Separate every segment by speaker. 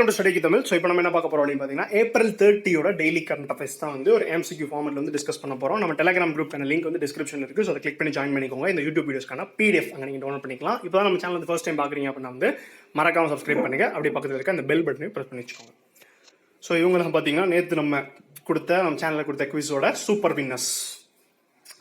Speaker 1: Welcome to Studyiqtamil. So இப்போ நம்ம என்ன பார்க்க போகிறோம் அப்படின்னு பார்த்தீங்கன்னா April 30 டெய்லி கரண்ட் அஃபேர்ஸ் தான் வந்து ஒரு MCQ ஃபார்மெட்டில் வந்து டிஸ்கஸ் பண்ண போகிறோம். நம்ம டெலிகிராம் குரூப்க்கான லிங்க் வந்து டிஸ்கிரிப்ஷன் இருக்குது. ஸோ அதை கிளிக் பண்ணி ஜாயின் பண்ணிக்கோங்க. இந்த யூடியூப் வீடியோஸ்க்கான PDF அங்கே நீங்கள் டவுன்லோட் பண்ணிக்கலாம். இப்போ தான் நம்ம சேனல் வந்து ஃபர்ஸ்ட் டைம் பார்க்குறீங்க அப்படின்னா வந்து மறக்காமல் சப்ஸ்கிரைப் பண்ணுங்கள். அப்படியே பக்கத்தில் இருக்க அந்த பெல் பட்டனையும் ப்ரெஸ் பண்ணி வச்சுக்கோங்க. ஸோ இவங்க தான் பார்த்தீங்கன்னா நேற்று நம்ம சேனலில் கொடுத்த குவிஸோட சூப்பர் வின்னர்ஸ்.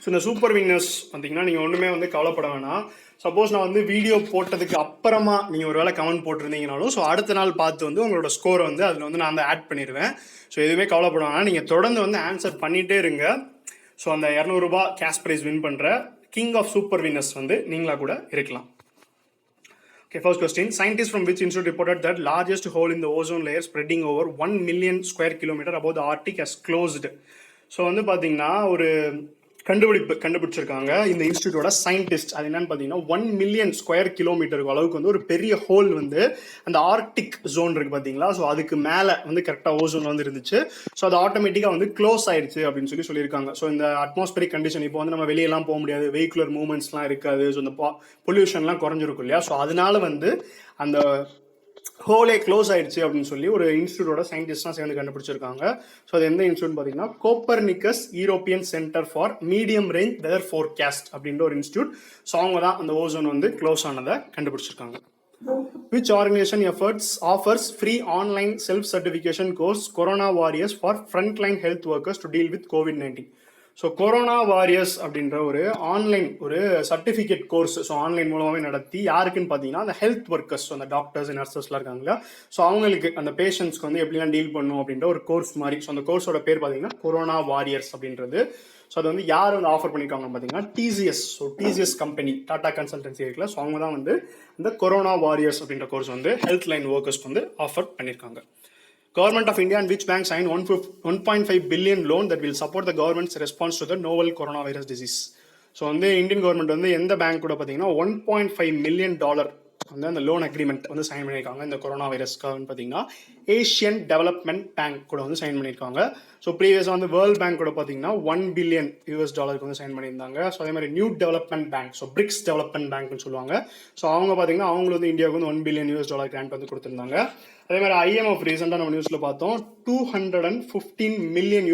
Speaker 1: ஸோ இந்த சூப்பர் வின்னர்ஸ் பார்த்தீங்கன்னா நீங்கள் ஒன்றுமே வந்து கவலைப்பட வேணாம். சப்போஸ் நான் வந்து வீடியோ போட்டதுக்கு அப்புறமா நீங்கள் ஒரு வேளை கமெண்ட் போட்டிருந்தீங்கனாலும் ஸோ அடுத்த நாள் பார்த்து வந்து உங்களோட ஸ்கோரை வந்து அதில் வந்து நான் வந்து ஆட் பண்ணிடுவேன். ஸோ எதுவுமே கவலைப்பட வேணாம். நீங்கள் தொடர்ந்து வந்து ஆன்சர் பண்ணிகிட்டே இருங்க. ஸோ அந்த ₹200 கேஷ் ப்ரைஸ் வின் பண்ணுற கிங் ஆஃப் சூப்பர் வின்னர்ஸ் வந்து நீங்களாக கூட இருக்கலாம். Okay, first question. Scientists from which institute reported that largest hole in the ozone layer spreading over 1 million square kilometer above the Arctic has closed? So வந்து பார்த்தீங்கன்னா ஒரு கண்டுபிடிச்சிருக்காங்க இந்த இன்ஸ்டியூட்டோட சயின்டிஸ்ட். அது என்னன்னு பார்த்தீங்கன்னா 1 மில்லியன் ஸ்கொயர் கிலோமீட்டருக்கு அளவுக்கு வந்து ஒரு பெரிய ஹோல் வந்து அந்த ஆர்க்டிக் ஜோன் இருக்கு பார்த்தீங்களா. ஸோ அதுக்கு மேலே வந்து கரெக்டாக ஓசோன் வந்து இருந்துச்சு. ஸோ அது ஆட்டோமேட்டிக்காக வந்து க்ளோஸ் ஆயிடுச்சு அப்படின்னு சொல்லியிருக்காங்க. ஸோ இந்த அட்மாஸ்பியரிக் கண்டிஷன் இப்போ வந்து நம்ம வெளியெல்லாம் போக முடியாது, வெஹிகுலர் மூவ்மெண்ட்ஸ்லாம் இருக்காது, ஸோ இந்த பொல்யூஷன்லாம் குறைஞ்சிருக்கும் இல்லையா. ஸோ அதனால வந்து அந்த ஹோலே க்ளோஸ் ஆயிடுச்சு அப்படின்னு சொல்லி ஒரு இன்ஸ்டியூட்டோட சயின்டிஸ்ட்லாம் சேர்ந்து கண்டுபிடிச்சிருக்காங்க. ஸோ அது எந்த இன்ஸ்டியூட் பார்த்தீங்கன்னா Copernicus European centre for medium range weather forecast அப்படின்ற ஒரு இன்ஸ்டியூட். ஸோ அவங்க தான் அந்த ஓசோன் வந்து க்ளோஸ் ஆனதை கண்டுபிடிச்சிருக்காங்க. Which organization offers free online self-certification course Corona Warriors for frontline health workers to deal with COVID-19? So corona warriors அப்படின்ற ஒரு ஆன்லைன் ஒரு சர்டிஃபிகேட் கோர்ஸ் ஸோ ஆன்லைன் மூலமாகவே நடத்தி யாருக்குன்னு பார்த்தீங்கன்னா அந்த ஹெல்த் ஒர்க்கர்ஸ், அந்த டாக்டர்ஸ் நர்சஸ்லாம் இருக்காங்களா, ஸோ அவங்களுக்கு அந்த பேஷண்ட்ஸ்க்கு வந்து எப்படிலாம் டீல் பண்ணும் அப்படின்ற ஒரு கோர்ஸ் மாதிரி. ஸோ அந்த கோர்ஸோட பேர் பார்த்தீங்கன்னா கொரோனா வாரியர்ஸ் அப்படின்றது. ஸோ அது வந்து யார் வந்து ஆஃபர் பண்ணியிருக்காங்க பார்த்தீங்கன்னா TCS. So TCS company, Tata consultancy இருக்குல்ல, ஸோ அவங்க தான் வந்து இந்த கொரோனா வாரியர்ஸ் அப்படின்ற கோர்ஸ் வந்து ஹெல்த் லைன் ஒர்க்கர்ஸ்க்கு வந்து ஆஃபர் பண்ணியிருக்காங்க. Government of India and which bank signed 1.5 billion loan that will support the government's response to the novel coronavirus disease? So வந்து இந்தியன் கவர்மெண்ட் வந்து எந்த பேங்க் கூட பார்த்தீங்கன்னா $1.5 மில்லியன் வந்து அந்த லோன் அக்ரிமெண்ட் வந்து சைன் பண்ணியிருக்காங்க இந்த கொரோனா வைரஸ்க்காக பார்த்தீங்கன்னா ஏஷியன் டெவலப்மெண்ட் பேங்க் கூட வந்து சைன் பண்ணியிருக்காங்க. ஸோ ப்ரீவியஸாக வந்து வேர்ல்ட் பேங்க் கூட பார்த்தீங்கன்னா $1 பில்லியன் வந்து சைன் பண்ணியிருந்தாங்க. ஸோ அதே மாதிரி new development bank, so BRICS development பேங்க்னு சொல்லுவாங்க. ஸோ அவங்க பார்த்தீங்கன்னா அவங்களுக்கு வந்து இந்தியாவுக்கு வந்து $1 பில்லியன் கிராண்ட் வந்து கொடுத்துருந்தாங்க. அதே மாதிரி IMF ரீசெண்டாக நம்ம நியூஸில் பார்த்தோம் $215 மில்லியன்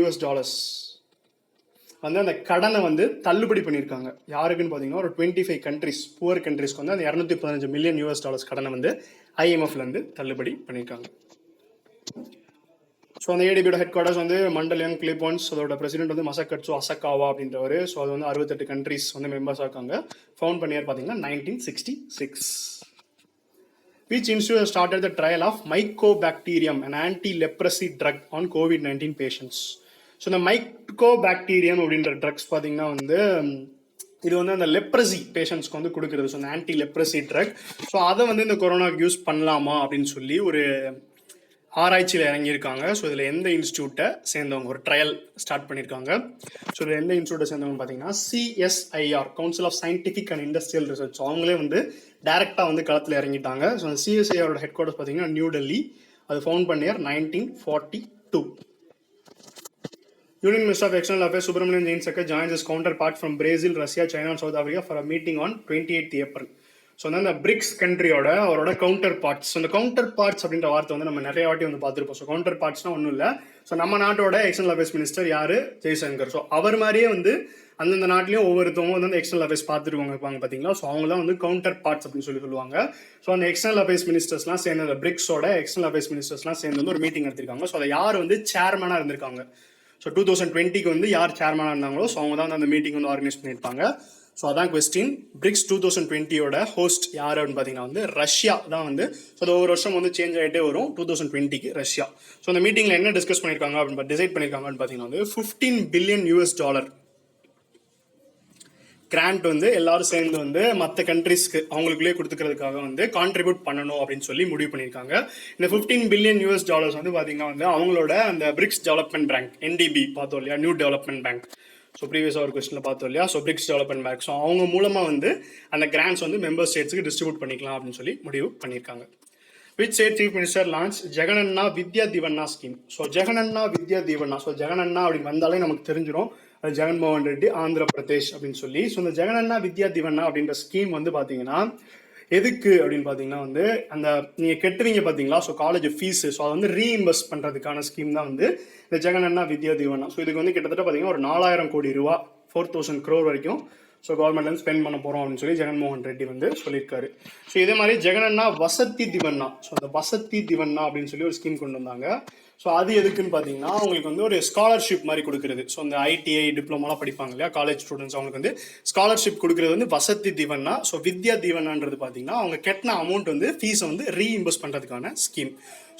Speaker 1: வந்து அந்த கடனை வந்து தள்ளுபடி பண்ணியிருக்காங்க. யாருக்குன்னு பார்த்தீங்கன்னா ஒரு 25 கண்ட்ரிஸ், புவர் கண்ட்ரிஸ்க்கு வந்து அந்த $215 மில்லியன் கடனை வந்து IMFலேருந்து தள்ளுபடி பண்ணியிருக்காங்க. ஸோ அந்த ADBயோட ஹெட் குவார்டர்ஸ் வந்து மண்டலியம் கிளிபான்ஸ், அதோட பிரசிடென்ட் வந்து மசக்கட்சு அசகாவா அப்படின்றவர். ஸோ அது வந்து 68 கண்ட்ரிஸ் வந்து மெம்பர்ஸாக இருக்காங்க. ஃபவுண்ட் பண்ணியார் பார்த்தீங்கன்னா 1966. Which institute has started the trial of Mycobacterium, an anti-leprosy drug on COVID-19 patients? So இந்த மைக்கோபாக்டீரியம் அப்படின்ற ட்ரக்ஸ் பார்த்தீங்கன்னா வந்து இது வந்து அந்த லெப்ரசி பேஷண்ட்ஸ்க்கு வந்து கொடுக்குறது. ஸோ அந்த ஆன்டி லெப்ரசி ட்ரக். ஸோ அதை வந்து இந்த கொரோனாக்கு யூஸ் பண்ணலாமா அப்படின்னு சொல்லி ஒரு ஆராய்ச்சியில் இறங்கியிருக்காங்க. ஸோ இதில் எந்த இன்ஸ்டியூட்டை சேர்ந்தவங்க ஒரு ட்ரையல் ஸ்டார்ட் பண்ணியிருக்காங்க. ஸோ இதில் எந்த இன்ஸ்டியூட்டை சேர்ந்தவங்க பார்த்தீங்கன்னா CSIR, council of scientific and industrial research. So அவங்களே வந்து டைரெக்டாக வந்து களத்தில் இறங்கிட்டாங்க. ஸோ அந்த CSIR ஹெட் குவார்டர்ஸ் பார்த்தீங்கன்னா நியூ டெல்லி. அது ஃபவுண்ட் பண்ணியார் 1942. Union Minister of External Affairs Subramanian Jain joins his counterpart from Brazil, Russia, China and South Africa for a meeting on 28th April. So வந்து அந்த பிரிக்ஸ் கண்ட்ரியோட அவரோட counter parts. அந்த counter parts அப்படின்ற வார்த்தை வந்து நம்ம நிறைய வாட்டி வந்து பார்த்துருப்போம். ஸோ கவுண்டர் பார்ட்ஸ்னா ஒன்றும் இல்லை, ஸோ நம்ம நாட்டோட எக்ஸ்டர்னல் அஃபேர்ஸ் மினிஸ்டர் யாரு, ஜெய்சங்கர். ஸோ அவர் மாதிரியே வந்து அந்தந்த நாட்டிலையும் ஒவ்வொருத்தவங்க வந்து அந்த எக்ஸ்டர்னல் அஃபேர்ஸ் பார்த்துருவாங்க இருப்பாங்க பார்த்தீங்களா. ஸோ அவங்க தான் வந்து கவுண்டர் பார்ட்ஸ் அப்படின்னு சொல்லுவாங்க. ஸோ அந்த எக்ஸ்டர்னல் அஃபேர்ஸ் மினிஸ்டர்ஸ்லாம் சேர்ந்து, அந்த பிரிக்ஸோட எக்ஸ்டர்னல் அஃபேர்ஸ் மினிஸ்டர்ஸ்லாம் சேர்ந்து வந்து ஒரு மீட்டிங் எடுத்திருக்காங்க. ஸோ அதை யார் வந்து சேர்மனாக இருந்திருக்காங்க, ஸோ 2020க்கு வந்து யார் சேர்மனாக இருந்தாங்களோ ஸோ அவங்க தான் அந்த மீட்டிங் வந்து ஆர்கனைஸ் பண்ணியிருப்பாங்க. ஸோ அதான் கொஸ்டின். பிரிக்ஸ் 2020யோட ஹோஸ்ட் யார் அப்படின்னு பார்த்தீங்கன்னா வந்து ரஷ்யா தான் வந்து. ஸோ அது ஒவ்வொரு வருஷம் வந்து சேஞ்ச் ஆகிட்டே வரும். 2020க்கு ரஷ்யா. ஸோ அந்த மீட்டிங்கில் என்ன டிஸ்கஸ் பண்ணியிருக்காங்க அப்படின்னு டிசைட் பண்ணியிருக்காங்கன்னு பார்த்தீங்கன்னா வந்து $15 பில்லியன் கிராண்ட் வந்து எல்லாரும் சேர்ந்து வந்து மற்ற கண்ட்ரிஸ்க்கு அவங்களுக்குள்ளே கொடுத்துக்கிறதுக்காக வந்து கான்ட்ரிபியூட் பண்ணணும் அப்படின்னு சொல்லி முடிவு பண்ணியிருக்காங்க. இந்த $15 பில்லியன் வந்து பார்த்தீங்கன்னா வந்து அவங்களோட அந்த பிரிக்ஸ் டெவலப்மெண்ட் பேங்க் NDB பார்த்தோம் இல்லையா, நியூ டெவலப்மெண்ட் பேங்க். ஸோ ப்ரீவியஸாக ஒரு கொஸ்டினில் பார்த்தோம் இல்லையா. So BRICS development bank. So அவங்க மூலமாக வந்து அந்த கிராண்ட்ஸ் வந்து மெம்பர் ஸ்டேட்ஸுக்கு டிஸ்ட்ரிபியூட் பண்ணிக்கலாம் அப்படின்னு சொல்லி முடிவு பண்ணியிருக்காங்க. Which state chief minister launched Jagananna Vidya தீவண்ணா scheme? So Jagananna Vidya தீவண்ணா. So Jagananna அப்படின்னு வந்தாலே நமக்கு தெரிஞ்சிடும் அது ஜெகன்மோகன் ரெட்டி, ஆந்திர பிரதேஷ் அப்படின்னு சொல்லி. ஸோ இந்த ஜெகனண்ணா வித்யா தீவண்ணா அப்படின்ற ஸ்கீம் வந்து பார்த்தீங்கன்னா எதுக்கு அப்படின்னு பார்த்தீங்கன்னா வந்து அந்த நீங்கள் கெட்டுவீங்க பார்த்தீங்களா, ஸோ காலேஜ் ஃபீஸு, ஸோ அதை வந்து ரீஇன்வெஸ்ட் பண்ணுறதுக்கான ஸ்கீம் தான் வந்து இந்த ஜெகன் அண்ணா வித்யா தீவனா. ஸோ இதுக்கு வந்து கிட்டத்தட்ட பார்த்தீங்கன்னா ஒரு 4000 கோடி ரூபா 4000 crore வரைக்கும் ஸோ கவர்மெண்ட்லேருந்து ஸ்பெண்ட் பண்ண போகிறோம் அப்படின்னு சொல்லி ஜெகன்மோகன் ரெட்டி வந்து சொல்லியிருக்காரு. ஸோ இதே மாதிரி ஜெகன் அண்ணா வசதி திவன்னா, ஸோ அந்த வசதி திவன்னா அப்படின்னு சொல்லி ஒரு ஸ்கீம் கொண்டு வந்தாங்க. ஸோ அது எதுக்குன்னு பார்த்தீங்கன்னா அவங்களுக்கு வந்து ஒரு ஸ்காலர்ஷிப் மாதிரி கொடுக்குறது. ஸோ இந்த ஐடிஐ டிப்ளமோலாம் படிப்பாங்க இல்லையா காலேஜ் ஸ்டூடெண்ட்ஸ், அவங்களுக்கு வந்து ஸ்காலர்ஷிப் கொடுக்குறது வந்து வசதி திவன்னா. ஸோ வித்யா தீவனான்றது பார்த்தீங்கன்னா அவங்க கெட்டின அமௌண்ட் வந்து ஃபீஸை வந்து ரீஇன்வெஸ்ட் பண்ணுறதுக்கான ஸ்கீம்.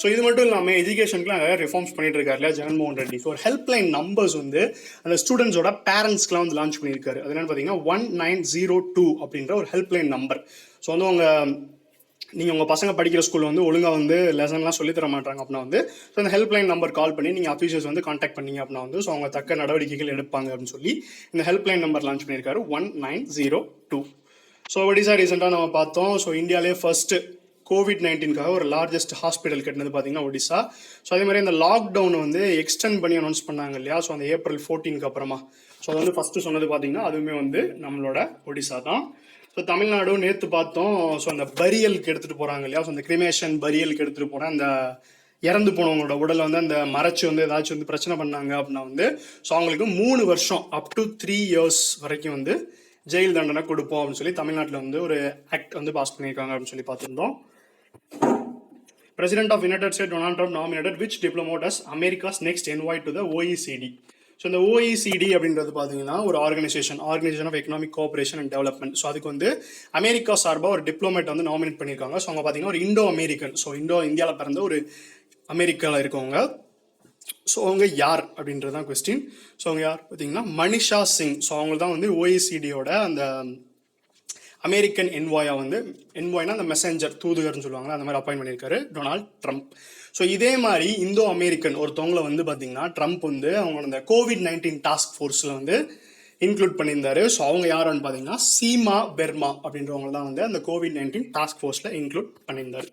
Speaker 1: ஸோ இது மட்டும் இல்லாமல் எஜுகேஷனுக்குலாம் நிறைய ரிஃபார்ம்ஸ் பண்ணிட்டு இருக்காரு இல்லையா ஜெகன்மோகன் ரெட்டி. ஸோ ஒரு ஹெல்ப்லைன் நம்பர்ஸ் வந்து அந்த ஸ்டூடெண்ட்ஸோட பேரண்ட்ஸ்க்குலாம் வந்து லான்ச் பண்ணியிருக்காரு. அது என்னன்னு பார்த்தீங்கன்னா 1902 அப்படின்ற ஒரு ஹெல்ப்லைன் நம்பர். ஸோ வந்து நீங்கள் உங்கள் பசங்க படிக்கிற ஸ்கூலில் வந்து ஒழுங்காக வந்து லெசன்லாம் சொல்லித்தர மாட்டாங்க அப்படின்னா வந்து ஸோ அந்த ஹெல்ப்லைன் நம்பர் கால் பண்ணி நீங்கள் அஃபீஷியல்ஸ் வந்து கான்டாக்ட் பண்ணீங்க அப்படின்னா வந்து ஸோ அவங்க தக்க நடவடிக்கைகள் எடுப்பாங்க அப்படின்னு சொல்லி இந்த ஹெல்ப்லைன் நம்பர் லான்ச் பண்ணியிருக்காரு 1902. ஸோ ஒடிசா ரீசெண்டாக நம்ம பார்த்தோம். ஸோ இந்தியாவிலே ஃபர்ஸ்ட் COVID-19க்காக ஒரு லார்ஜஸ்ட் ஹாஸ்பிட்டல் கட்டினது பார்த்தீங்கன்னா ஒடிசா. ஸோ அதே மாதிரி இந்த லாக்டவுனை வந்து எக்ஸ்டெண்ட் பண்ணி அனௌன்ஸ் பண்ணாங்க இல்லையா, ஸோ அந்த April 14 அப்புறமா. ஸோ அது வந்து ஃபர்ஸ்ட் சொன்னது பார்த்தீங்கன்னா அதுவுமே வந்து நம்மளோட ஒடிசா தான். ஸோ தமிழ்நாடு நேற்று பார்த்தோம். ஸோ அந்த பரியலுக்கு எடுத்துகிட்டு போகிறாங்க இல்லையா, ஸோ அந்த கிரிமேஷன் பரியலுக்கு எடுத்துகிட்டு போகிறேன் அந்த இறந்து போனவங்களோட உடலை வந்து அந்த மறைச்சு வந்து ஏதாச்சும் வந்து பிரச்சனை பண்ணாங்க அப்படின்னா வந்து ஸோ அவங்களுக்கு 3 வருஷம் அப் டு 3 years வரைக்கும் வந்து ஜெயில் தண்டனை கொடுப்போம் அப்படின்னு சொல்லி தமிழ்நாட்டில் வந்து ஒரு ஆக்ட் வந்து பாஸ் பண்ணியிருக்காங்க அப்படின்னு சொல்லி பார்த்துருந்தோம். President of United States Donald Trump nominated which diplomat as America's next envoy to the OECD. So இந்த OECD அப்படின்றது பார்த்தீங்கன்னா ஒரு organisation of economic cooperation and development. So அதுக்கு வந்து அமெரிக்கா சார்பாக ஒரு டிப்ளமேட் வந்து நாமினேட் பண்ணியிருக்காங்க. ஸோ அவங்க பார்த்தீங்கன்னா ஒரு இண்டோ அமெரிக்கன், ஸோ இந்தியாவில் பிறந்த ஒரு அமெரிக்காவில் இருக்கவங்க. ஸோ அவங்க யார் அப்படின்றது தான் கொஸ்டின். ஸோ அவங்க யார் பார்த்தீங்கன்னா மனிஷா சிங். ஸோ அவங்க தான் வந்து OECDயோட அந்த அமெரிக்கன் என்வாயா வந்து என்வாய்னா அந்த மெசஞ்சர் தூதுகர்னு சொல்லுவாங்க, அந்த மாதிரி அப்பாயின்ட் பண்ணியிருக்காரு டொனால்ட் ட்ரம்ப். ஸோ இதே மாதிரி இந்தோ அமெரிக்கன் ஒருத்தவங்களை வந்து பார்த்தீங்கன்னா ட்ரம்ப் வந்து அவங்க அந்த COVID-19 டாஸ்க் ஃபோர்ஸில் வந்து இன்க்ளூட் பண்ணியிருந்தாரு. ஸோ அவங்க யாருன்னு பார்த்தீங்கன்னா சீமா பெர்மா அப்படின்றவங்க தான் வந்து அந்த COVID-19 டாஸ்க் ஃபோர்ஸில் இன்க்ளூட் பண்ணியிருந்தாரு.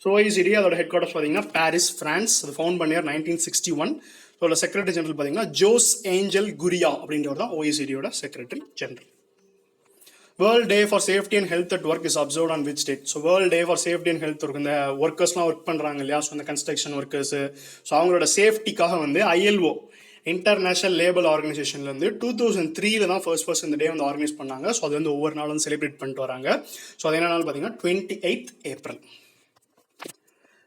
Speaker 1: ஸோ OECD அதோட ஹெட் குவார்ட்டர்ஸ் பார்த்தீங்கன்னா பாரிஸ், ஃப்ரான்ஸ். அது ஃபவுண்ட் பண்ணியார் 1961. ஸோ செக்ரட்டரி ஜெனரல் பார்த்தீங்கன்னா ஜோஸ் ஏஞ்சல் குரியா அப்படின்றவர் தான் OECDயோட secretary general. World day for safety and health at work is observed on which date? So world day for safety and health work, இந்த ஒர்க்கர்ஸ்லாம் work பண்ணுறாங்க இல்லையா, so அந்த construction workers, so அவங்களோட சேஃப்டிக்காக வந்து ILO இன்டர்நேஷனல் லேபர் ஆர்கனைசேஷன்ல வந்து 2003 தான் ஃபர்ஸ்ட் இந்த டே வந்து ஆர்கனைஸ் பண்ணாங்க. ஸோ அது வந்து ஒவ்வொரு நாளும் வந்து செலிப்ரேட் பண்ணிட்டு வராங்க. ஸோ அது என்ன நாள் பார்த்தீங்கன்னா 28th April.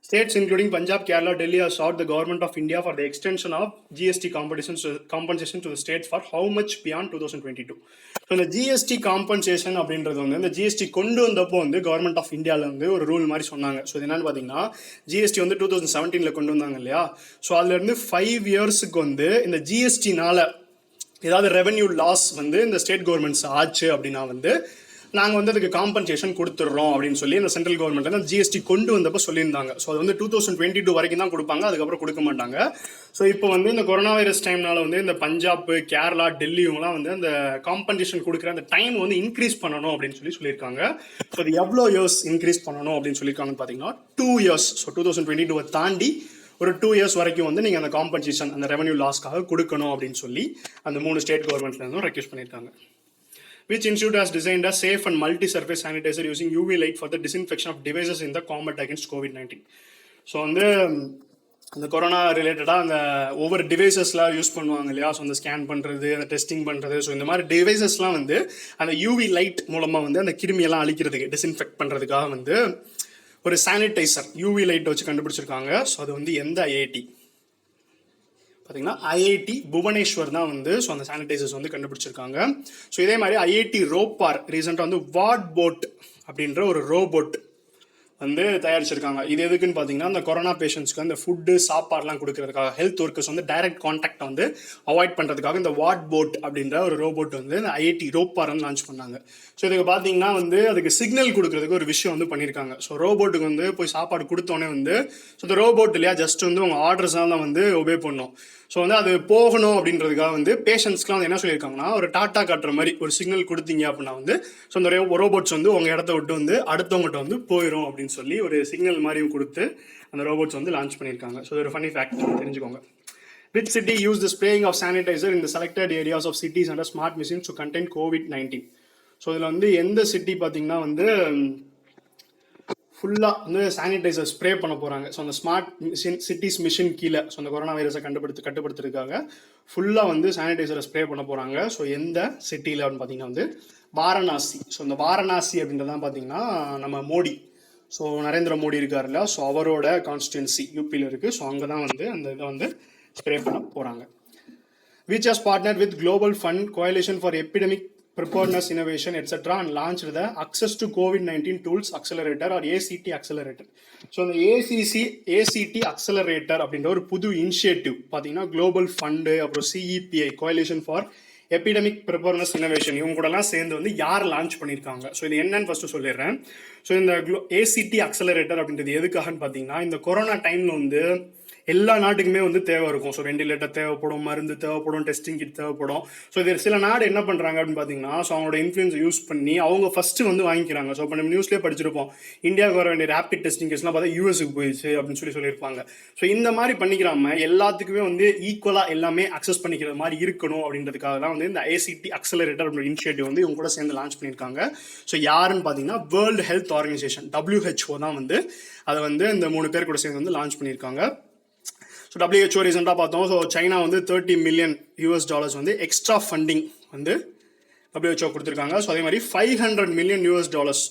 Speaker 1: States including Punjab, Kerala, Delhi have sought the government of India for the extension of GST compensation to the states for how much beyond 2022. So இந்த GST compensation அப்படின்றது வந்து இந்த GST கொண்டு வந்தப்போ வந்து கவர்மெண்ட் ஆஃப் இந்தியாவில் வந்து ஒரு ரூல் மாதிரி சொன்னாங்க. ஸோ இது என்னன்னு பார்த்தீங்கன்னா GST வந்து 2017 கொண்டு வந்தாங்க இல்லையா, ஸோ அதுலேருந்து 5 yearsக்கு வந்து இந்த GSTனால ஏதாவது ரெவென்யூ லாஸ் வந்து இந்த ஸ்டேட் கவர்மெண்ட்ஸ் ஆச்சு அப்படின்னா வந்து நாங்கள் வந்து அதுக்கு காம்பன்சேஷன் கொடுத்துட்றோம் அப்படின்னு சொல்லி இந்த சென்ட்ரல் கவர்மெண்ட் வந்து GST கொண்டு வந்தப்போ சொல்லியிருந்தாங்க. ஸோ அது வந்து 2022 வரைக்கும் தான் கொடுப்பாங்க, அதுக்கப்புறம் கொடுக்க மாட்டாங்க. ஸோ இப்போ வந்து இந்த கொரோனா வைரஸ் டைம்னால வந்து இந்த பஞ்சாப், கேரளா, டெல்லி இவங்கலாம் வந்து அந்த காம்பன்சேஷன் கொடுக்குற அந்த டைம் வந்து இன்க்ரீஸ் பண்ணணும் அப்படின்னு சொல்லியிருக்காங்க. ஸோ அது எவ்வளோ இயர்ஸ் இன்க்ரீஸ் பண்ணணும் அப்படின்னு சொல்லியிருக்காங்கன்னு பார்த்தீங்கன்னா 2 years. ஸோ 2022 தாண்டி ஒரு 2 years வரைக்கும் வந்து நீங்கள் அந்த காம்பன்சேஷன் அந்த ரெவன்யூ லாஸ்க்காக கொடுக்கணும் அப்படின்னு சொல்லி அந்த 3 ஸ்டேட் கவர்மெண்ட்லேருந்தும் ரெக்வெஸ்ட் பண்ணியிருக்காங்க. Which institute has designed a safe and multi-surface sanitizer using UV light for the disinfection of devices in the combat against COVID-19? So வந்து அந்த கொரோனா ரிலேட்டடாக அந்த ஒவ்வொரு டிவைசஸ்லாம் யூஸ் பண்ணுவாங்க இல்லையா, ஸோ அந்த ஸ்கேன் பண்ணுறது, அந்த டெஸ்டிங் பண்ணுறது, ஸோ இந்த மாதிரி டிவைசஸ்லாம் வந்து அந்த UV லைட் மூலமாக வந்து அந்த கிருமியெல்லாம் அழிக்கிறதுக்கு டிஸ்இன்ஃபெக்ட் பண்ணுறதுக்காக வந்து ஒரு சானிடைசர் UV லைட் வச்சு கண்டுபிடிச்சிருக்காங்க. ஸோ அது வந்து எந்த IIT பார்த்தீங்கன்னா IIT புவனேஸ்வர் தான் வந்து ஸோ அந்த சானிடைசர்ஸ் வந்து கண்டுபிடிச்சிருக்காங்க. ஸோ இதே மாதிரி IIT ரோப்பார் ரீசெண்டாக வந்து வார்ட் போட் அப்படின்ற ஒரு ரோபோட் வந்து தயாரிச்சிருக்காங்க. இது எதுக்குன்னு பார்த்தீங்கன்னா அந்த கொரோனா பேஷண்ட்ஸ்க்கு அந்த ஃபுட்டு சாப்பாடுலாம் கொடுக்கறதுக்காக ஹெல்த் ஒர்க்கர்ஸ் வந்து டைரக்ட் கான்டாக்டை வந்து அவாய்ட் பண்ணுறதுக்காக இந்த வார்ட் போட் அப்படின்ற ஒரு ரோபோட் வந்து இந்த IIT ரோப்பார் வந்து லான்ச் பண்ணாங்க. ஸோ இதுக்கு பார்த்தீங்கன்னா வந்து அதுக்கு சிக்னல் கொடுக்கறதுக்கு ஒரு விஷயம் வந்து பண்ணியிருக்காங்க. ஸோ ரோபோட்டுக்கு வந்து போய் சாப்பாடு கொடுத்தோன்னே வந்து ஸோ இந்த ரோபோட் இல்லையா ஜஸ்ட் வந்து உங்கள் ஆர்டர்ஸ் தான் வந்து ஒபே பண்ணும். ஸோ வந்து அது போகணும் அப்படின்றதுக்காக வந்து பேஷண்ட்ஸ்க்குலாம் வந்து என்ன சொல்லியிருக்காங்கன்னா ஒரு டாட்டா காட்டுற மாதிரி ஒரு சிக்னல் கொடுத்தீங்க அப்படின்னா வந்து ஸோ அந்த ரோபோட்ஸ் வந்து உங்கள் இடத்த விட்டு வந்து அடுத்தவங்ககிட்ட வந்து போயிடும் அப்படின்னு சொல்லி ஒரு சிக்னல் மாதிரியும் கொடுத்து அந்த ரோபோட்ஸ் வந்து லான்ச் பண்ணியிருக்காங்க. ஸோ ஒரு ஃபன்னி ஃபேக்ட் தெரிஞ்சுக்கோங்க. Which city used the spraying of sanitizer in the selected areas of cities under smart machines to contain COVID-19? So இதில் வந்து எந்த சிட்டி பார்த்தீங்கன்னா வந்து ஃபுல்லாக வந்து சானிடைசர் ஸ்ப்ரே பண்ண போகிறாங்க. ஸோ அந்த ஸ்மார்ட் சிட்டிஸ் மிஷின் கீழே ஸோ அந்த கொரோனா வைரஸை கட்டுப்படுத்துறதுக்காக ஃபுல்லாக வந்து சானிடைசரை ஸ்ப்ரே பண்ண போகிறாங்க. ஸோ எந்த சிட்டியில் அப்படின்னு பார்த்தீங்கன்னா வந்து வாரணாசி. ஸோ இந்த வாரணாசி அப்படின்றதான் பார்த்தீங்கன்னா நம்ம மோடி, ஸோ நரேந்திர மோடி இருக்காருல்ல, ஸோ அவரோட கான்ஸ்டிடுவன்சி யூபியில் இருக்குது. ஸோ அங்கே தான் வந்து அந்த இதை வந்து ஸ்ப்ரே பண்ண போகிறாங்க. which has partnered with Global Fund Coalition for Epidemic Preparedness Innovation etc. and launched the Access to COVID-19 Tools Accelerator or ACT Accelerator. So அந்த ACT Accelerator அப்படின்ற ஒரு புது இனிஷியேட்டிவ் பார்த்தீங்கன்னா குளோபல் ஃபண்டு, அப்புறம் CEPI Coalition for epidemic preparedness innovation, இவங்க கூடலாம் சேர்ந்து வந்து யார் லான்ச் பண்ணியிருக்காங்க. ஸோ இது என்னன்னு ஃபர்ஸ்ட் சொல்லிடுறேன். ஸோ இந்த ACT Accelerator அப்படின்றது எதுக்காகன்னு பார்த்தீங்கன்னா இந்த கொரோனா டைமில் வந்து எல்லா நாட்டுக்குமே வந்து தேவை இருக்கும். ஸோ வெண்டிலேட்டர் தேவைப்படும், மருந்து தேவைப்படும், டெஸ்டிங் கிட் தேவைப்படும். ஸோ இது சில நாடு என்ன பண்ணுறாங்க அப்படின்னு பார்த்தீங்கன்னா ஸோ அவங்களோட இன்ஃப்ளூயன்ஸை யூஸ் பண்ணி அவங்க ஃபஸ்ட்டு வந்து வாங்கிக்கிறாங்க. ஸோ இப்போ நம்ம நியூஸ்லேயே படிச்சிருப்போம், இந்தியாவுக்கு வர வேண்டிய ரேபிட் டெஸ்டிங் கிட்ஸ்லாம் பார்த்தா யூஎஸ்க்கு போயிடுச்சு அப்படின்னு சொல்லியிருப்பாங்க. ஸோ இந்த மாதிரி பண்ணிக்கிறாம எல்லாத்துக்குமே வந்து ஈக்குவலாக எல்லாமே அக்சஸ் பண்ணிக்கிற மாதிரி இருக்கணும் அப்படின்றதுக்காக தான் வந்து இந்த ACT Accelerator அப்படின்ற இனிஷியேட்டிவ் வந்து இவங்க கூட சேர்ந்து லான்ச் பண்ணியிருக்காங்க. ஸோ யாருன்னு பார்த்தீங்கன்னா வேர்ல்டு ஹெல்த் ஆர்கனைசேஷன் WHO தான் வந்து அதை வந்து இந்த 3 பேர் கூட சேர்ந்து வந்து லான்ச் பண்ணியிருக்காங்க. ஸோ WHO ரீசெண்டாக பார்த்தோம். ஸோ சைனா வந்து $30 மில்லியன் வந்து எக்ஸ்ட்ரா ஃபண்டிங் வந்து WHO கொடுத்துருக்காங்க. ஸோ அதே மாதிரி $500 மில்லியன்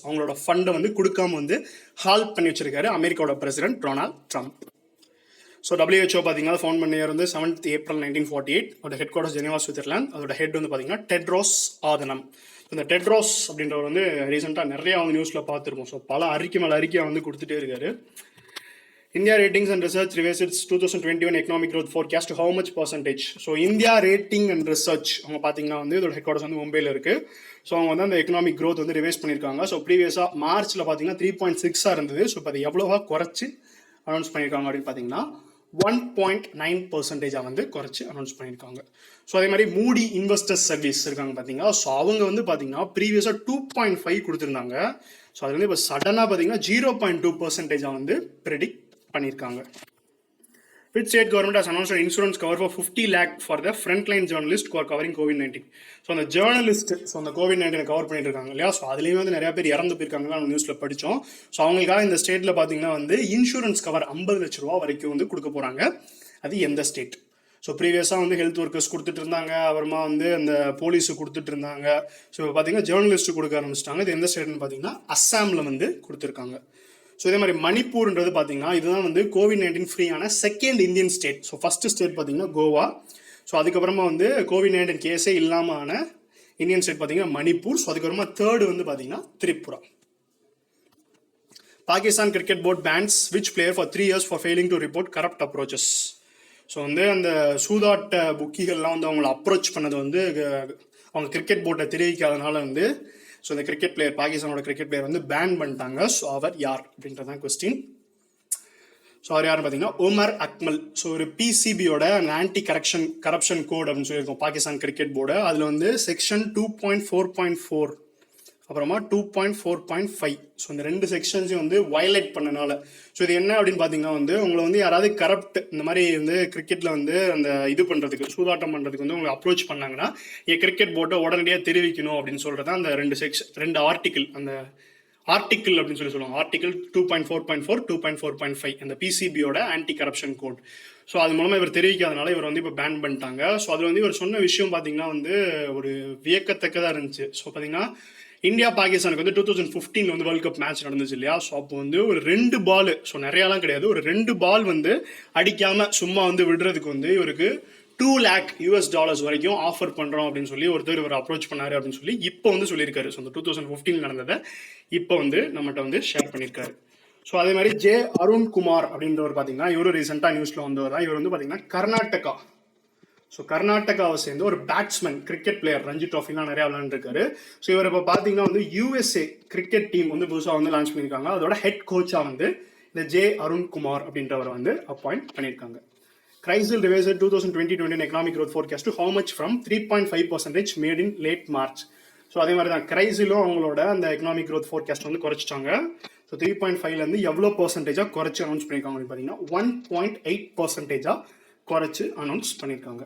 Speaker 1: அவங்களோட ஃபண்டை வந்து கொடுக்காம வந்து ஹால்ட் பண்ணி வச்சிருக்காரு அமெரிக்காவோட president Donald Trump. So WHO பார்த்தீங்கன்னா ஃபவுண்ட் பண்ண இயர் வந்து 7th April 1948. அதோட ஹெட் குவார்ட்டர்ஸ் ஜெனீவா, சுவிட்சர்லாந்து. அதோட ஹெட் வந்து பார்த்தீங்கன்னா டெட்ரோஸ் ஆதனம். இந்த டெட்ரோஸ் அப்படின்றவர் வந்து ரீசெண்டாக நிறையா வந்து நியூஸில் பார்த்துருப்போம். ஸோ பல அறிக்கை மேலே அறிக்கையை வந்து கொடுத்துட்டே இருக்காரு. India Ratings and Research revised its 2021 economic growth forecast to how much percentage? So India rating and research அவங்க பார்த்தீங்கன்னா வந்து இதோட ஹெட் குவார்ட்டர்ஸ் வந்து மும்பையில் இருக்குது. ஸோ அவங்க வந்து அந்த எக்கனாமிக் க்ரோத் வந்து ரிவைஸ் பண்ணியிருக்காங்க. ஸோ ப்ரீவியஸாக மார்ச்சில் பார்த்தீங்கன்னா 3.6 இருந்தது. ஸோ இப்போ அது எவ்வளோவா குறைச்சி அனௌன்ஸ் பண்ணியிருக்காங்க அப்படின்னு பார்த்தீங்கன்னா 1.9% வந்து குறைச்சி அனௌன்ஸ் பண்ணியிருக்காங்க. ஸோ அதே மாதிரி மூடி இன்வெஸ்டர்ஸ் சர்வீஸ் இருக்காங்க பார்த்தீங்கன்னா, ஸோ அவங்க வந்து பார்த்தீங்கன்னா ப்ரீவியஸாக 2.5 கொடுத்துருந்தாங்க. ஸோ அது வந்து இப்போ சடனாக பார்த்தீங்கன்னா 0.2% வந்து ப்ரெடிக்ட் பண்ணியிருக்காங்க. Which state government has announced an insurance cover for 50 lakh for the frontline journalist who are covering COVID-19. So அந்த ஜேர்னலிஸ்ட் ஸோ அந்த COVID-19 கவர் பண்ணிட்டு இருக்காங்க இல்லையா, ஸோ அதுலேயுமே வந்து நிறைய பேர் இறந்து போயிருக்காங்க நம்ம நியூஸில் படித்தோம். ஸோ அவங்களுக்காக இந்த ஸ்டேட்டில் பார்த்தீங்கன்னா வந்து இன்சூரன்ஸ் கவர் 50 லட்ச ரூபா வரைக்கும் வந்து கொடுக்க போகிறாங்க. அது எந்த ஸ்டேட்? ஸோ ப்ரீவியஸாக வந்து ஹெல்த் ஒர்க்கர்ஸ் கொடுத்துட்டு இருந்தாங்க, அப்புறமா வந்து அந்த போலீஸு கொடுத்துட்டு இருந்தாங்க. ஸோ பார்த்தீங்கன்னா ஜேர்னலிஸ்ட்டு கொடுக்க ஆரம்பிச்சிட்டாங்க. இது எந்த ஸ்டேட்னு பார்த்தீங்கன்னா அஸ்ஸாமில் வந்து கொடுத்துருக்காங்க. ஸோ இதே மாதிரி மணிப்பூர்ன்றது பார்த்தீங்கன்னா இதுதான் வந்து COVID-19 ஃப்ரீயான second Indian state. So first state பார்த்தீங்கன்னா கோவா. ஸோ அதுக்கப்புறமா வந்து COVID-19 கேஸே இல்லாமல் இந்தியன் ஸ்டேட் பார்த்தீங்கன்னா மணிப்பூர். ஸோ அதுக்கப்புறமா தேர்டு வந்து பார்த்தீங்கன்னா Tripura. Pakistan cricket board bans which player for 3 years for failing to report corrupt approaches. So வந்து அந்த சூதாட்ட புக்கிகள்லாம் வந்து அவங்கள அப்ரோச் பண்ணது வந்து அவங்க கிரிக்கெட் போர்ட்டை தெரிவிக்காதனால வந்து ஸோ இந்த கிரிக்கெட் பிளேயர், பாகிஸ்தானோட கிரிக்கெட் பிளேயர் வந்து பேன் பண்ணிட்டாங்க. ஸோ அவர் யார் அப்படின்றதான் கொஸ்டின். ஸோ அவர் யாருன்னு பார்த்தீங்கன்னா உமர் அக்மல். ஸோ ஒரு PCBயோட ஆன்டி கரப்ஷன் கோட் அப்படின்னு சொல்லியிருக்கோம் பாகிஸ்தான் கிரிக்கெட் போர்டு. அதில் வந்து செக்ஷன் 2.4.4 அப்புறமா 2.4.5 ஸோ இந்த 2 செக்ஷன்ஸையும் வந்து வயலேட் பண்ணனால ஸோ இது என்ன அப்படின்னு பார்த்தீங்கன்னா வந்து உங்களை வந்து யாராவது கரப்ட் இந்த மாதிரி வந்து கிரிக்கெட்டில் வந்து அந்த இது பண்ணுறதுக்கு சூதாட்டம் பண்ணுறதுக்கு வந்து உங்களை அப்ரோச் பண்ணாங்கன்னா என் கிரிக்கெட் போர்ட்டை உடனடியாக தெரிவிக்கணும் அப்படின்னு சொல்கிறது அந்த 2 ஆர்டிக்கிள், அந்த ஆர்டிக்கிள் அப்படின்னு சொல்லுவாங்க. ஆர்டிக்கிள் 2.4.4 2.4.5 அந்த PCBயோட ஆன்டி கரப்ஷன் கோட். ஸோ அது மூலமாக இவர் தெரிவிக்காதனால இவர் வந்து இப்போ பேன் பண்ணிட்டாங்க. ஸோ அதில் வந்து இவர் சொன்ன விஷயம் பார்த்தீங்கன்னா வந்து ஒரு வியக்கத்தக்கதாக இருந்துச்சு. ஸோ பார்த்தீங்கன்னா இந்தியா பாகிஸ்தானுக்கு வந்து 2015 வந்து வேர்ல்ட் கப் மேட்ச் நடந்துச்சு இல்லையா, ஸோ அப்போ வந்து ஒரு 2 பால், ஸோ நிறையாலாம் கிடையாது, ஒரு 2 பால் வந்து அடிக்காமல் சும்மா வந்து விடுறதுக்கு வந்து இவருக்கு $2 lakh வரைக்கும் ஆஃபர் பண்ணுறோம் அப்படின்னு சொல்லி ஒருத்தர் இவர் அப்ரோச் பண்ணாரு அப்படின்னு சொல்லி இப்போ வந்து சொல்லியிருக்காரு. ஸோ அந்த 2015 நடந்ததை இப்போ வந்து நம்மகிட்ட வந்து ஷேர் பண்ணியிருக்காரு. ஸோ அதே மாதிரி அருண்குமார் அப்படின்றவர் பார்த்தீங்கன்னா இவரும் ரீசெண்டாக நியூஸில் வந்தவர் தான். இவர் வந்து பார்த்தீங்கன்னா கர்நாடகா, ஸோ கர்நாடகாவை சேர்ந்து ஒரு பேட்ஸ்மேன், கிரிக்கெட் பிளேயர், ரஞ்சி ட்ராஃபிலாம் நிறையா விளையாண்டுருக்காரு. ஸோ இவர் இப்போ பார்த்தீங்கன்னா வந்து USA கிரிக்கெட் டீம் வந்து புதுசாக வந்து லான்ச் பண்ணியிருக்காங்க. அதோட ஹெட் கோச்சாக வந்து இந்த அருண்குமார் அப்படின்றவரை வந்து அப்பாயிண்ட் பண்ணியிருக்காங்க. Chrysler revised 2020-21 economic growth forecast to how much from 3.5% made in late March. So அதே மாதிரி தான் கிரைசிலும் அவங்களோட அந்த எக்கனாமிக் க்ரோத் ஃபோர்காஸ்ட் வந்து குறைச்சிட்டாங்க. ஸோ 3.5லேருந்து எவ்வளோ பர்சன்டேஜாக குறைச்சி அனௌன்ஸ் பண்ணியிருக்காங்க அப்படின்னு பார்த்தீங்கன்னா 1.8% குறைச்சி அனௌன்ஸ் பண்ணியிருக்காங்க.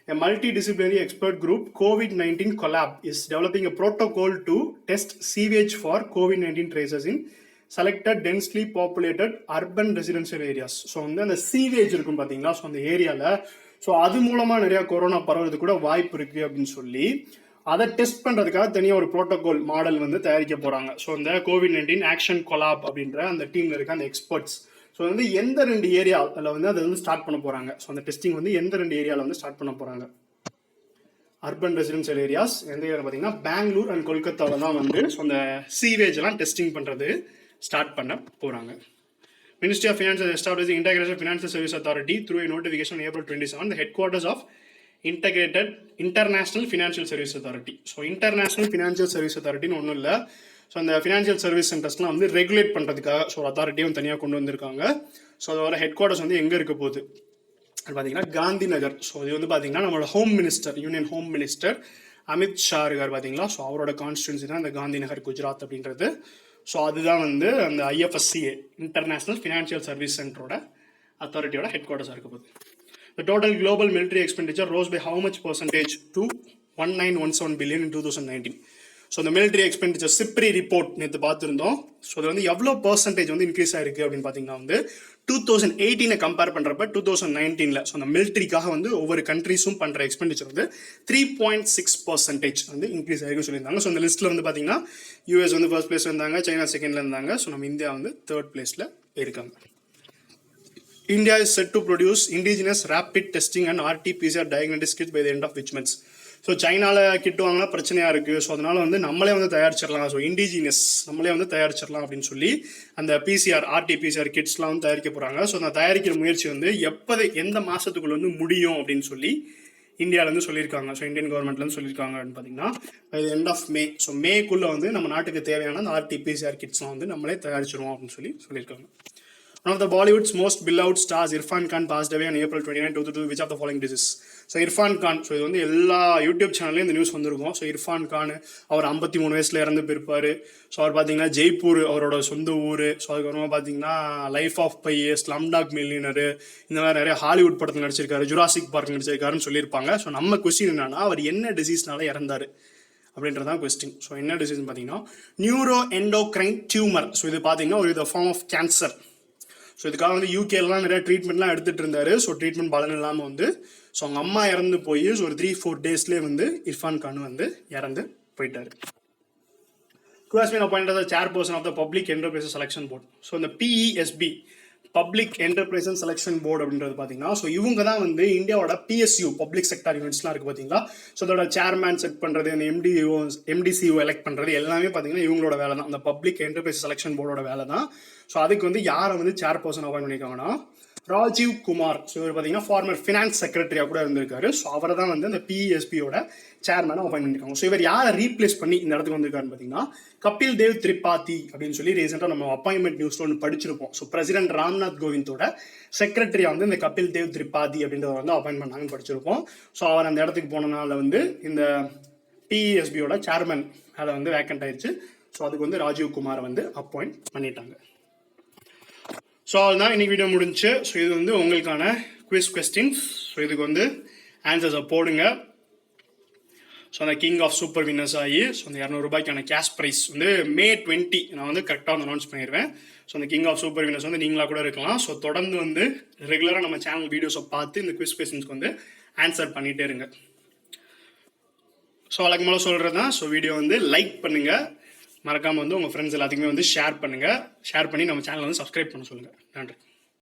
Speaker 1: A multidisciplinary expert group COVID-19 collab is developing a protocol to test sewage for COVID-19 traces in selected densely populated urban residential areas. So வந்து அந்த சீவேஜ் இருக்கும் பார்த்தீங்களா, ஸோ அந்த ஏரியாவில் ஸோ அது மூலமாக நிறையா கொரோனா பரவுறது கூட வாய்ப்பு இருக்குது அப்படின்னு சொல்லி அதை டெஸ்ட் பண்ணுறதுக்காக தனியாக ஒரு ப்ரோட்டோகால் மாடல் வந்து தயாரிக்க போகிறாங்க. ஸோ இந்த COVID-19 ஆக்ஷன் கொலாப் அப்படின்ற அந்த டீமில் இருக்க அந்த எக்ஸ்பர்ட்ஸ் ஸோ வந்து எந்த 2 ஏரியாவில் வந்து அதை வந்து ஸ்டார்ட் பண்ண போகிறாங்க. ஸோ அந்த டெஸ்டிங் வந்து எந்த 2 ஏரியாவில் வந்து ஸ்டார்ட் பண்ண போகிறாங்க. அர்பன் ரெசிடென்ஷியல் ஏரியாஸ் எந்த ஏரியா பார்த்தீங்கன்னா பெங்களூர் அண்ட் கொல்கத்தாவில் தான் வந்து ஸோ அந்த சீவேஜ் எல்லாம் டெஸ்டிங் பண்ணுறது ஸ்டார்ட் பண்ண போகிறாங்க. Ministry of Finance has established the Integrated Financial Service Authority through a notification on April 27, the headquarters of Integrated International Financial Service Authority. So International Financial Service Authority ஒன்றும் இல்லை. So அந்த financial service சென்டர்ஸ்லாம் வந்து regulate பண்ணுறதுக்காக so அத்தாரிட்டியும் தனியாக கொண்டு வந்திருக்காங்க. So அதோட head quarters வந்து எங்கே இருக்க போகுது பார்த்தீங்கன்னா காந்தி நகர். ஸோ இது வந்து பார்த்தீங்கன்னா நம்மளோட home minister, union home minister Amit Shah இருக்கார் பார்த்தீங்களா. ஸோ அவரோட கான்ஸ்டிடுவன்சி தான் இந்த காந்தி நகர் குஜராத் அப்படின்றது. ஸோ அதுதான் வந்து அந்த IFSCA இன்டர்நேஷனல் ஃபினான்ஷியல் சர்வீஸ் சென்டரோட அத்தாரிட்டியோட ஹெட் குவார்ட்டர்ஸாக இருக்க போகுது. The total global military expenditure rose by how much percentage to 1917 billion in 2019. So இந்த மிலிட்ரி எக்ஸ்பெண்டிச்சர் சிப்ரி ரிப்போர்ட் நேற்று பார்த்துருந்தோம். ஸோ அது வந்து எவ்வளோ பர்சன்டேஜ் வந்து இன்க்ரீஸ் ஆயிருக்கு அப்படின்னு பார்த்தீங்கன்னா வந்து 2018 கம்பேர் பண்ணுறப்ப 2019 ஸோ அந்த மிலிட்ரிக்காக வந்து ஒவ்வொரு கண்ட்ரீஸும் பண்ணுற எக்ஸ்பெண்டிச்சர் வந்து 3.6% வந்து இன்க்ரீஸ் ஆகிருக்குன்னு சொல்லியிருந்தாங்க. ஸோ இந்த லிஸ்ட்டில் வந்து பார்த்தீங்கன்னா US வந்து ஃபர்ஸ்ட் பிளேஸ் இருந்தாங்க, சைனா செகண்டில் இருந்தாங்க. ஸோ நம்ம இந்தியா வந்து தேர்ட் பிளேஸில் இருக்காங்க. India is set to produce indigenous rapid testing and RT-PCR diagnostic kits by the end of which months? So சைனாவில் கிட் வாங்கினா பிரச்சனையாக இருக்குது. ஸோ அதனால வந்து நம்மளே வந்து தயாரிச்சிடலாம், ஸோ இண்டிஜினியஸ் நம்மளே வந்து தயாரிச்சிடலாம் அப்படின்னு சொல்லி அந்த RT-PCR கிட்ஸ்லாம் வந்து தயாரிக்க போகிறாங்க. ஸோ அந்த தயாரிக்கிற முயற்சி வந்து எந்த மாதத்துக்குள்ள வந்து முடியும் அப்படின்னு சொல்லி இந்தியாவிலேருந்து சொல்லியிருக்காங்க. ஸோ இந்தியன் கவர்மெண்ட்லேருந்து சொல்லியிருக்காங்க அப்படின்னு பார்த்தீங்கன்னா by the end of May. So மேக்குள்ளே வந்து நம்ம நாட்டுக்கு தேவையான அந்த RT-PCR கிட்ஸ்லாம் வந்து நம்மளே தயாரிச்சிருவோம் அப்படின்னு சொல்லியிருக்காங்க. One of the Bollywood's most beloved stars, Irfan Khan, passed away on April 29, 2022. Which of the following disease? So Irfan Khan, so இது வந்து எல்லா யூடியூப் சேனல்லையும் இந்த நியூஸ் வந்திருக்கும். ஸோ இர்ஃபான் கான் அவர் 53 வயசில் இறந்து போயிருப்பார். ஸோ அவர் பார்த்தீங்கன்னா ஜெய்ப்பூர் அவரோட சொந்த ஊர். ஸோ அதுக்கப்புறமா பார்த்தீங்கன்னா Life of Pi, Slumdog Millionaire, இந்த மாதிரி நிறைய ஹாலிவுட் படத்தில் நடிச்சிருக்காரு, ஜுராசிக் பார்க் நடிச்சிருக்காருன்னு சொல்லியிருப்பாங்க. ஸோ நம்ம கொஸ்டின் என்னன்னா அவர் என்ன டிசீஸ்னால இறந்தார் அப்படின்றதான் கொஸ்டின். ஸோ என்ன டிசீஸ்ன்னு பார்த்தீங்கன்னா நியூரோ எண்டோக்ரைன் டியூமர். ஸோ இது பார்த்தீங்கன்னா ஒரு ஃபார்ம் ஆஃப் கேன்சர். ஸோ இதுக்காக வந்து UKலாம் நிறைய ட்ரீட்மெண்ட்லாம் எடுத்துகிட்டு இருந்தார். ஸோ ட்ரீட்மெண்ட் பலன் இல்லாமல் வந்து ஸோ அவங்க அம்மா இறந்து போய் ஸோ ஒரு 3-4 டேஸ்லேயே வந்து இர்ஃபான் கான் வந்து இறந்து போயிட்டார். Who has been appointed as the chairperson of the Public Enterprises Selection Board? So இந்த PESB public enterprises selection board அப்படின்றது பார்த்தீங்கன்னா ஸோ இவங்க தான் வந்து இந்தியாவோட PSU பப்ளிக் செக்டார் யூனிட்ஸ்லாம் இருக்குது பார்த்தீங்களா. ஸோ அதோட சேர்மேன் செட் பண்ணுறது, அந்த MDCO எலெக்ட் பண்ணுறது எல்லாமே பார்த்தீங்கன்னா இவங்களோட வேலை தான். அந்த பப்ளிக் என்டர்பிரைசஸ் செலெக்ஷன் போர்டோட வேலை தான். ஸோ அதுக்கு வந்து யாரை வந்து சேர்பர்சன் அப்பாயின்ட் பண்ணியிருக்காங்கன்னா ராஜீவ் குமார். ஸோ இவர் பார்த்தீங்கன்னா ஃபார்மர் ஃபினான்ஸ் செக்ரட்டரியாக கூட இருந்திருக்காரு. ஸோ அவரை தான் வந்து அந்த PESBயோட சேர்மேனாக அப்பாயின்ட் பண்ணியிருக்காங்க. ஸோ இவர் யாரை ரீப்ளேஸ் பண்ணி இந்த இடத்துக்கு வந்திருக்காருன்னு பார்த்தீங்கன்னா கபில் தேவ் திரிபாதி அப்படின்னு சொல்லி ரீசெண்டாக நம்ம அப்பாயின்மெண்ட் நியூஸ்ல ஒன்று படிச்சிருப்போம். ஸோ பிரசிடென்ட் ராம்நாத் கோவிந்தோட செக்ரட்டரியாக வந்து இந்த கபில் தேவ் திரிபாதி அப்படின்றவர் வந்து அப்பாயின்ட் பண்ணாங்கன்னு படிச்சிருப்போம். ஸோ அவர் அந்த இடத்துக்கு போனனால வந்து இந்த PESBயோட சேர்மேன் அதை வந்து வேக்கண்ட் ஆயிடுச்சு. ஸோ அதுக்கு வந்து ராஜீவ் குமாரை வந்து அப்பாயிண்ட் பண்ணிட்டாங்க. ஸோ அதுதான் இன்னைக்கு வீடியோ முடிஞ்சு. ஸோ இது வந்து உங்களுக்கான குவிஸ் கொஸ்டின்ஸ். ஸோ இதுக்கு வந்து ஆன்சர்ஸை போடுங்க. ஸோ அந்த கிங் ஆஃப் சூப்பர் வின்னர்ஸ் ஆகி ஸோ அந்த 200 ரூபாய்க்கான கேஷ் ப்ரைஸ் வந்து May 20 நான் வந்து கரெக்டாக வந்து அனௌன்ஸ் பண்ணிடுவேன். ஸோ அந்த கிங் ஆஃப் சூப்பர் வின்னர்ஸ் வந்து நீங்களாக கூட இருக்கலாம். ஸோ தொடர்ந்து வந்து ரெகுலராக நம்ம சேனல் வீடியோஸை பார்த்து இந்த குவிஸ் கொஸ்டின்ஸ்க்கு வந்து ஆன்சர் பண்ணிகிட்டே இருங்க. ஸோ அதுக்கு மேலே சொல்கிறது தான். ஸோ வீடியோ வந்து லைக் பண்ணுங்கள், மறக்காமல் வந்து உங்கள் ஃப்ரெண்ட்ஸ் எல்லாத்துக்குமே வந்து ஷேர் பண்ணுங்கள். ஷேர் பண்ணி நம்ம சேனலை வந்து சப்ஸ்கிரைப் பண்ண சொல்லுங்கள். நன்றி.